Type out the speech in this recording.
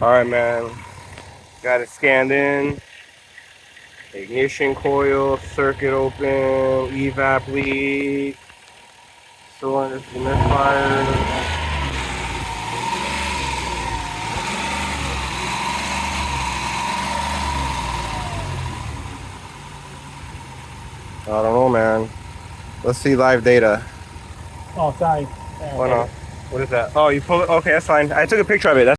All right, man. Got it scanned in. Ignition coil, circuit open, evap leak, cylinder misfire. I don't know, man. Let's see live data. Oh, sorry. Oh no. What is that? Oh, you pull it? Okay, that's fine. I took a picture of it. That's